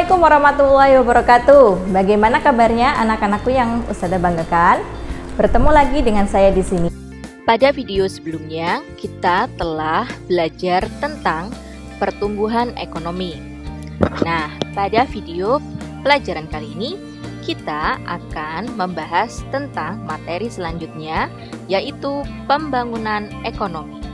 Assalamualaikum warahmatullahi wabarakatuh. Bagaimana kabarnya anak-anakku yang Ustazah banggakan? Bertemu lagi dengan saya di sini. Pada video sebelumnya, kita telah belajar tentang pertumbuhan ekonomi. Nah, pada video pelajaran kali ini, kita akan membahas tentang materi selanjutnya, yaitu pembangunan ekonomi.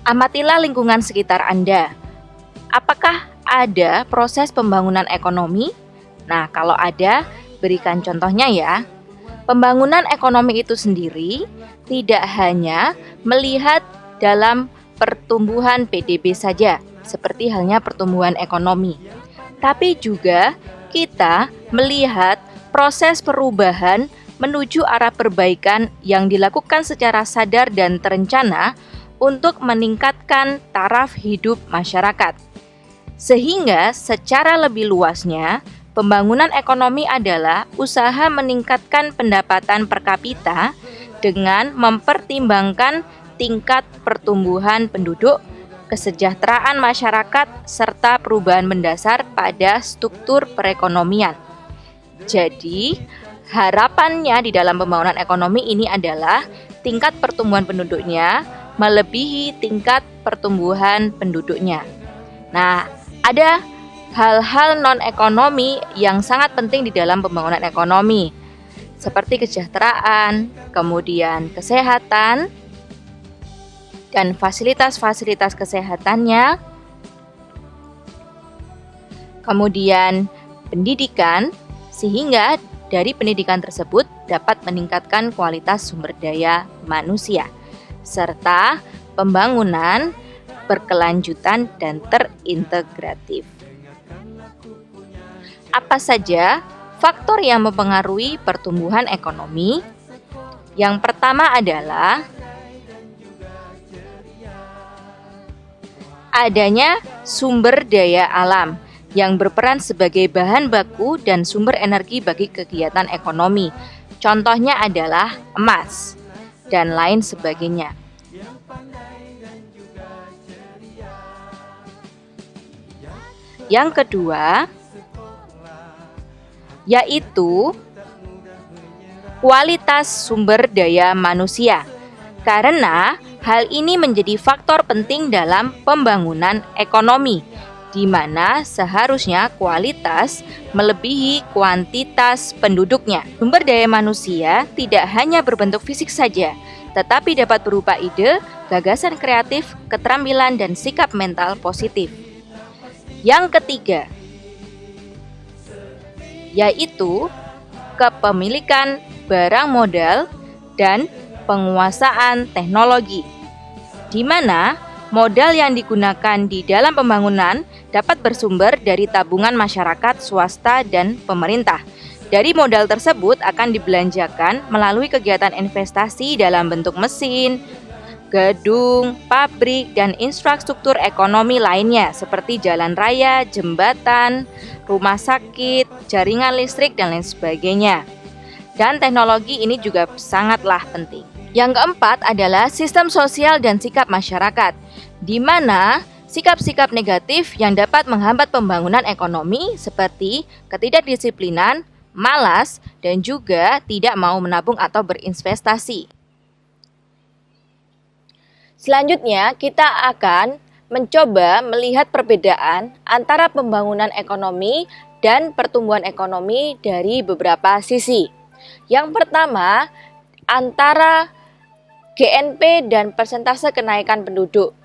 Amatilah lingkungan sekitar Anda. Apakah ada proses pembangunan ekonomi? Nah, kalau ada, berikan contohnya ya. Pembangunan ekonomi itu sendiri tidak hanya melihat dalam pertumbuhan PDB saja, seperti halnya pertumbuhan ekonomi. Tapi juga kita melihat proses perubahan menuju arah perbaikan yang dilakukan secara sadar dan terencana untuk meningkatkan taraf hidup masyarakat. Sehingga secara lebih luasnya, pembangunan ekonomi adalah usaha meningkatkan pendapatan per kapita dengan mempertimbangkan tingkat pertumbuhan penduduk, kesejahteraan masyarakat, serta perubahan mendasar pada struktur perekonomian. Jadi, harapannya di dalam pembangunan ekonomi ini adalah tingkat pertumbuhan penduduknya melebihi tingkat pertumbuhan penduduknya. Nah, ada hal-hal non-ekonomi yang sangat penting di dalam pembangunan ekonomi, seperti kesejahteraan, kemudian kesehatan, dan fasilitas-fasilitas kesehatannya, kemudian pendidikan, sehingga dari pendidikan tersebut dapat meningkatkan kualitas sumber daya manusia, serta pembangunan berkelanjutan dan terintegratif. Apa saja faktor yang mempengaruhi pertumbuhan ekonomi? Yang pertama adalah adanya sumber daya alam yang berperan sebagai bahan baku dan sumber energi bagi kegiatan ekonomi. Contohnya adalah emas dan lain sebagainya. Yang kedua, yaitu kualitas sumber daya manusia, karena hal ini menjadi faktor penting dalam pembangunan ekonomi, di mana seharusnya kualitas melebihi kuantitas penduduknya. Sumber daya manusia tidak hanya berbentuk fisik saja, tetapi dapat berupa ide, gagasan kreatif, keterampilan, dan sikap mental positif. Yang ketiga, yaitu kepemilikan barang modal dan penguasaan teknologi, di mana modal yang digunakan di dalam pembangunan dapat bersumber dari tabungan masyarakat, swasta, dan pemerintah. Dari modal tersebut akan dibelanjakan melalui kegiatan investasi dalam bentuk mesin, gedung, pabrik, dan infrastruktur ekonomi lainnya seperti jalan raya, jembatan, rumah sakit, jaringan listrik, dan lain sebagainya. Dan teknologi ini juga sangatlah penting. Yang keempat adalah sistem sosial dan sikap masyarakat, di mana sikap-sikap negatif yang dapat menghambat pembangunan ekonomi seperti ketidakdisiplinan, malas, dan juga tidak mau menabung atau berinvestasi. Selanjutnya, kita akan mencoba melihat perbedaan antara pembangunan ekonomi dan pertumbuhan ekonomi dari beberapa sisi. Yang pertama, antara GNP dan persentase kenaikan penduduk.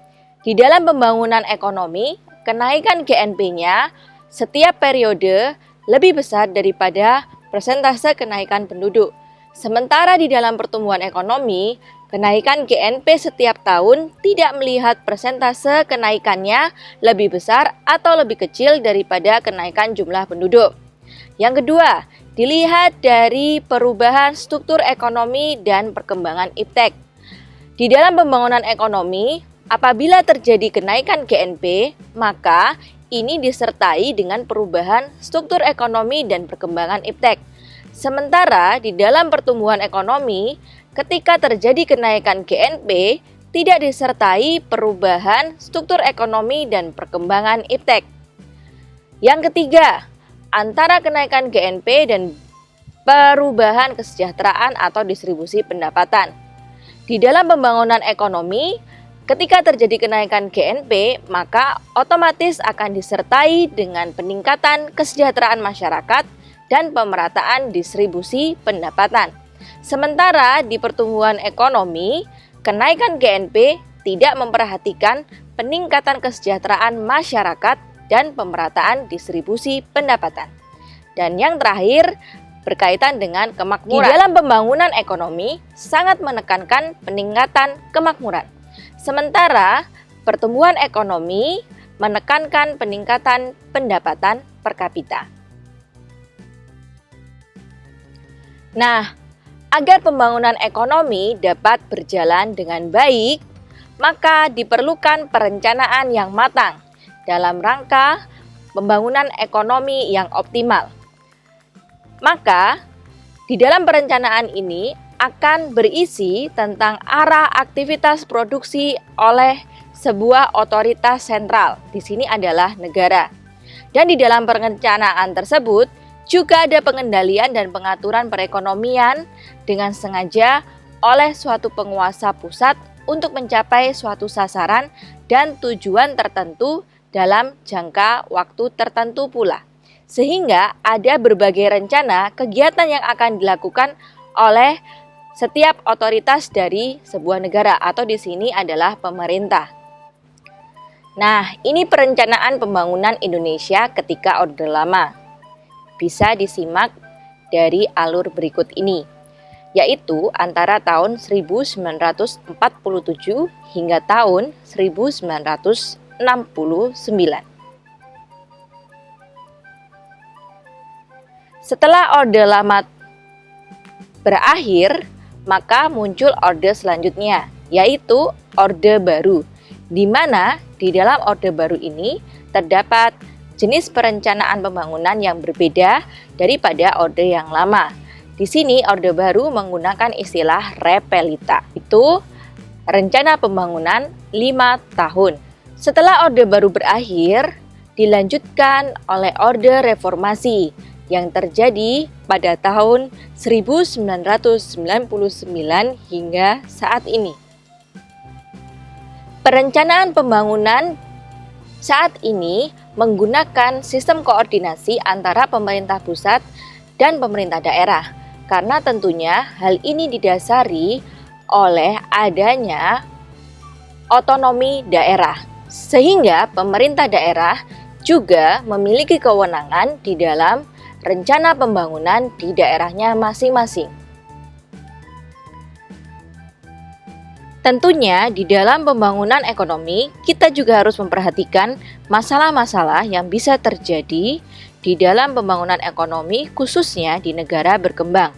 Di dalam pembangunan ekonomi, kenaikan GNP-nya setiap periode lebih besar daripada persentase kenaikan penduduk. Sementara di dalam pertumbuhan ekonomi, kenaikan GNP setiap tahun tidak melihat persentase kenaikannya lebih besar atau lebih kecil daripada kenaikan jumlah penduduk. Yang kedua, dilihat dari perubahan struktur ekonomi dan perkembangan iptek. Di dalam pembangunan ekonomi, apabila terjadi kenaikan GNP, maka ini disertai dengan perubahan struktur ekonomi dan perkembangan iptek. Sementara di dalam pertumbuhan ekonomi, ketika terjadi kenaikan GNP, tidak disertai perubahan struktur ekonomi dan perkembangan iptek. Yang ketiga, antara kenaikan GNP dan perubahan kesejahteraan atau distribusi pendapatan. Di dalam pembangunan ekonomi, ketika terjadi kenaikan GNP, maka otomatis akan disertai dengan peningkatan kesejahteraan masyarakat dan pemerataan distribusi pendapatan. Sementara di pertumbuhan ekonomi, kenaikan GNP tidak memperhatikan peningkatan kesejahteraan masyarakat dan pemerataan distribusi pendapatan. Dan yang terakhir, berkaitan dengan kemakmuran. Di dalam pembangunan ekonomi, sangat menekankan peningkatan kemakmuran. Sementara pertumbuhan ekonomi menekankan peningkatan pendapatan per kapita. Nah, agar pembangunan ekonomi dapat berjalan dengan baik, maka diperlukan perencanaan yang matang dalam rangka pembangunan ekonomi yang optimal. Maka, di dalam perencanaan ini akan berisi tentang arah aktivitas produksi oleh sebuah otoritas sentral. Di sini adalah negara. Dan di dalam perencanaan tersebut juga ada pengendalian dan pengaturan perekonomian dengan sengaja oleh suatu penguasa pusat untuk mencapai suatu sasaran dan tujuan tertentu dalam jangka waktu tertentu pula. Sehingga ada berbagai rencana kegiatan yang akan dilakukan oleh setiap otoritas dari sebuah negara atau di sini adalah pemerintah. Nah, ini perencanaan pembangunan Indonesia ketika Orde Lama. Bisa disimak dari alur berikut ini, yaitu antara tahun 1947 hingga tahun 1969. Setelah Orde Lama berakhir, maka muncul orde selanjutnya, yaitu Orde Baru, di mana di dalam Orde Baru ini terdapat jenis perencanaan pembangunan yang berbeda daripada orde yang lama. Di sini Orde Baru menggunakan istilah repelita, itu rencana pembangunan 5 tahun. Setelah Orde Baru berakhir, dilanjutkan oleh Orde Reformasi yang terjadi pada tahun 1999 hingga saat ini. Perencanaan pembangunan saat ini menggunakan sistem koordinasi antara pemerintah pusat dan pemerintah daerah, karena tentunya hal ini didasari oleh adanya otonomi daerah, sehingga pemerintah daerah juga memiliki kewenangan di dalam rencana pembangunan di daerahnya masing-masing. Tentunya di dalam pembangunan ekonomi, kita juga harus memperhatikan masalah-masalah yang bisa terjadi di dalam pembangunan ekonomi khususnya di negara berkembang.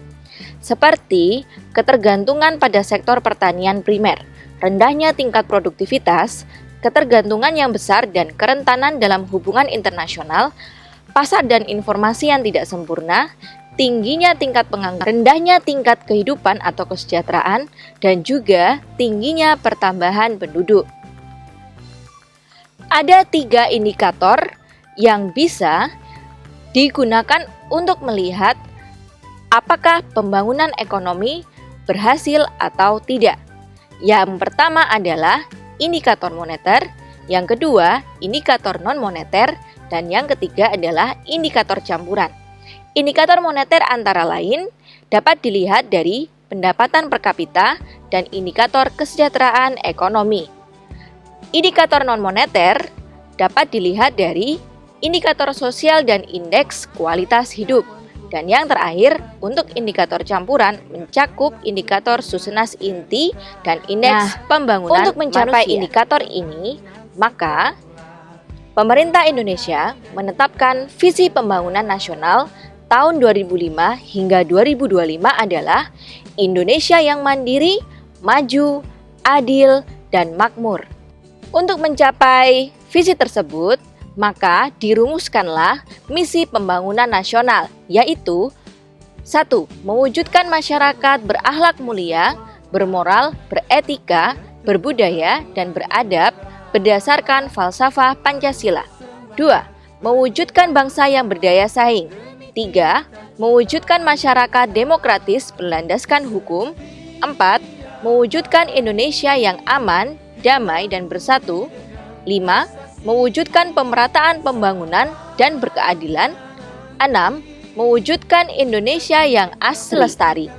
Seperti ketergantungan pada sektor pertanian primer, rendahnya tingkat produktivitas, ketergantungan yang besar dan kerentanan dalam hubungan internasional, pasar dan informasi yang tidak sempurna, tingginya tingkat pengangguran, rendahnya tingkat kehidupan atau kesejahteraan, dan juga tingginya pertambahan penduduk. Ada 3 indikator yang bisa digunakan untuk melihat apakah pembangunan ekonomi berhasil atau tidak. Yang pertama adalah indikator moneter, yang kedua indikator non-moneter, dan yang ketiga adalah indikator campuran. Indikator moneter antara lain dapat dilihat dari pendapatan per kapita dan indikator kesejahteraan ekonomi. Indikator non-moneter dapat dilihat dari indikator sosial dan indeks kualitas hidup. Dan yang terakhir, untuk indikator campuran mencakup indikator susunan inti dan indeks pembangunan manusia. Untuk mencapai indikator ini, maka pemerintah Indonesia menetapkan visi pembangunan nasional tahun 2005 hingga 2025 adalah Indonesia yang mandiri, maju, adil, dan makmur. Untuk mencapai visi tersebut, maka dirumuskanlah misi pembangunan nasional, yaitu 1. Mewujudkan masyarakat berakhlak mulia, bermoral, beretika, berbudaya, dan beradab berdasarkan falsafah Pancasila. 2. Mewujudkan bangsa yang berdaya saing. 3. Mewujudkan masyarakat demokratis berlandaskan hukum. 4. Mewujudkan Indonesia yang aman, damai, dan bersatu. 5. Mewujudkan pemerataan pembangunan dan berkeadilan. 6. Mewujudkan Indonesia yang asli lestari.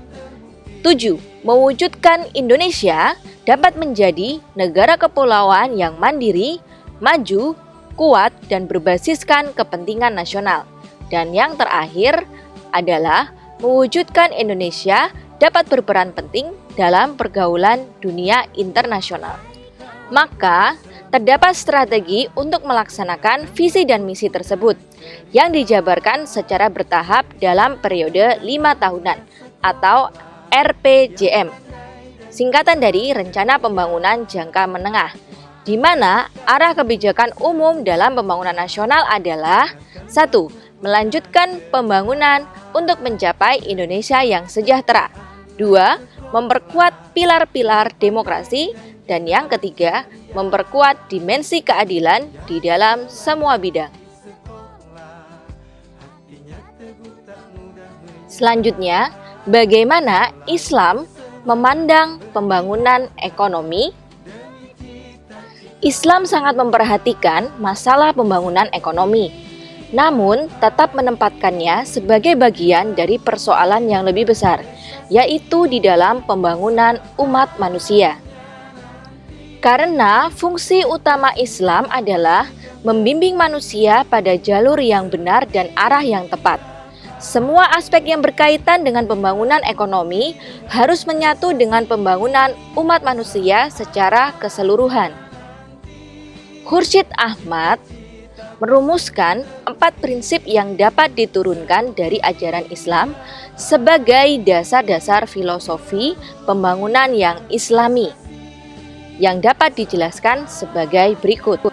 7. Mewujudkan Indonesia dapat menjadi negara kepulauan yang mandiri, maju, kuat, dan berbasiskan kepentingan nasional. Dan yang terakhir adalah mewujudkan Indonesia dapat berperan penting dalam pergaulan dunia internasional. Maka, terdapat strategi untuk melaksanakan visi dan misi tersebut yang dijabarkan secara bertahap dalam periode 5 tahunan atau RPJM, singkatan dari Rencana Pembangunan Jangka Menengah, di mana arah kebijakan umum dalam pembangunan nasional adalah 1. Melanjutkan pembangunan untuk mencapai Indonesia yang sejahtera. 2. Memperkuat pilar-pilar demokrasi. Dan yang ketiga, memperkuat dimensi keadilan di dalam semua bidang. Selanjutnya, bagaimana Islam memandang pembangunan ekonomi? Islam sangat memperhatikan masalah pembangunan ekonomi, namun tetap menempatkannya sebagai bagian dari persoalan yang lebih besar, yaitu di dalam pembangunan umat manusia. Karena fungsi utama Islam adalah membimbing manusia pada jalur yang benar dan arah yang tepat. Semua aspek yang berkaitan dengan pembangunan ekonomi harus menyatu dengan pembangunan umat manusia secara keseluruhan. Khursyid Ahmad merumuskan 4 prinsip yang dapat diturunkan dari ajaran Islam sebagai dasar-dasar filosofi pembangunan yang Islami, yang dapat dijelaskan sebagai berikut.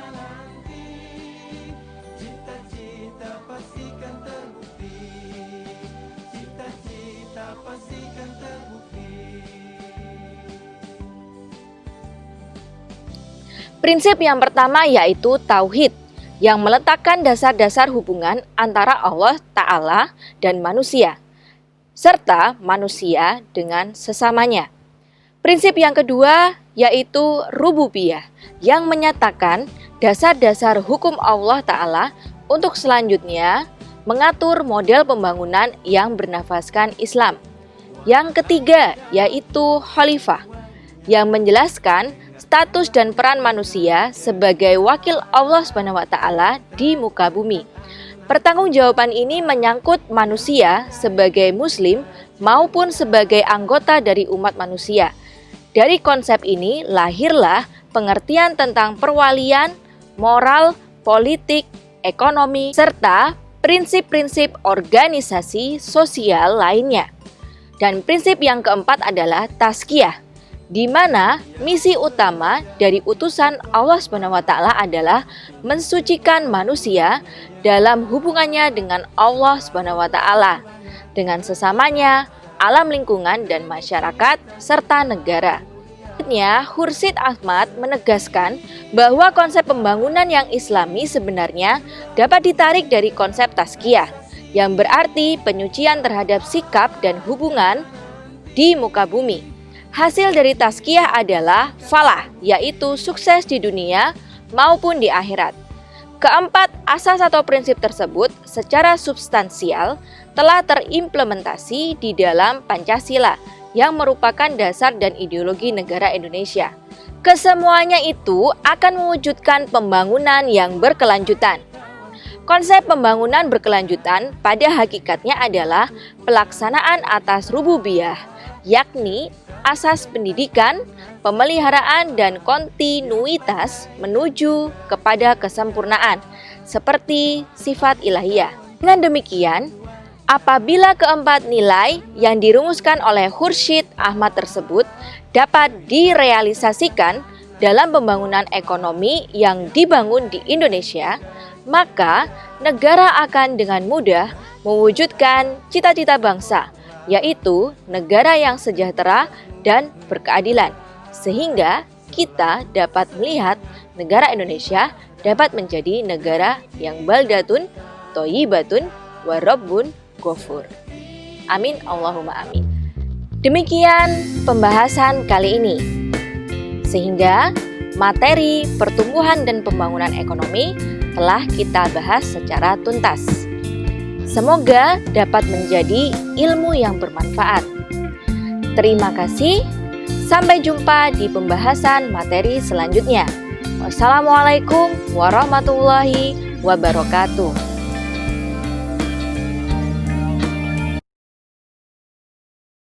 Prinsip yang pertama yaitu tauhid, yang meletakkan dasar-dasar hubungan antara Allah Ta'ala dan manusia, serta manusia dengan sesamanya. Prinsip yang kedua yaitu rububiyah, yang menyatakan dasar-dasar hukum Allah Ta'ala untuk selanjutnya mengatur model pembangunan yang bernafaskan Islam. Yang ketiga yaitu khalifah, yang menjelaskan status dan peran manusia sebagai wakil Allah SWT di muka bumi. Pertanggungjawaban ini menyangkut manusia sebagai muslim maupun sebagai anggota dari umat manusia. Dari konsep ini lahirlah pengertian tentang perwalian, moral, politik, ekonomi, serta prinsip-prinsip organisasi sosial lainnya. Dan prinsip yang keempat adalah tazkiyah, di mana misi utama dari utusan Allah SWT adalah mensucikan manusia dalam hubungannya dengan Allah SWT, dengan sesamanya, alam lingkungan dan masyarakat, serta negara. Selanjutnya, Khursyid Ahmad menegaskan bahwa konsep pembangunan yang Islami sebenarnya dapat ditarik dari konsep tazkiyah, yang berarti penyucian terhadap sikap dan hubungan di muka bumi. Hasil dari tazkiyah adalah falah, yaitu sukses di dunia maupun di akhirat. Keempat, asas atau prinsip tersebut secara substansial telah terimplementasi di dalam Pancasila yang merupakan dasar dan ideologi negara Indonesia. Kesemuanya itu akan mewujudkan pembangunan yang berkelanjutan. Konsep pembangunan berkelanjutan pada hakikatnya adalah pelaksanaan atas rububiyah, yakni asas pendidikan, pemeliharaan, dan kontinuitas menuju kepada kesempurnaan, seperti sifat ilahiyah. Dengan demikian, apabila keempat nilai yang dirumuskan oleh Khursyid Ahmad tersebut dapat direalisasikan dalam pembangunan ekonomi yang dibangun di Indonesia, maka negara akan dengan mudah mewujudkan cita-cita bangsa, yaitu negara yang sejahtera dan berkeadilan, sehingga kita dapat melihat negara Indonesia dapat menjadi negara yang baldatun, thayyibatun, wa rabbun ghafur. Amin Allahumma amin. Demikian pembahasan kali ini. Sehingga materi pertumbuhan dan pembangunan ekonomi telah kita bahas secara tuntas. Semoga dapat menjadi ilmu yang bermanfaat. Terima kasih. Sampai jumpa di pembahasan materi selanjutnya. Wassalamualaikum warahmatullahi wabarakatuh.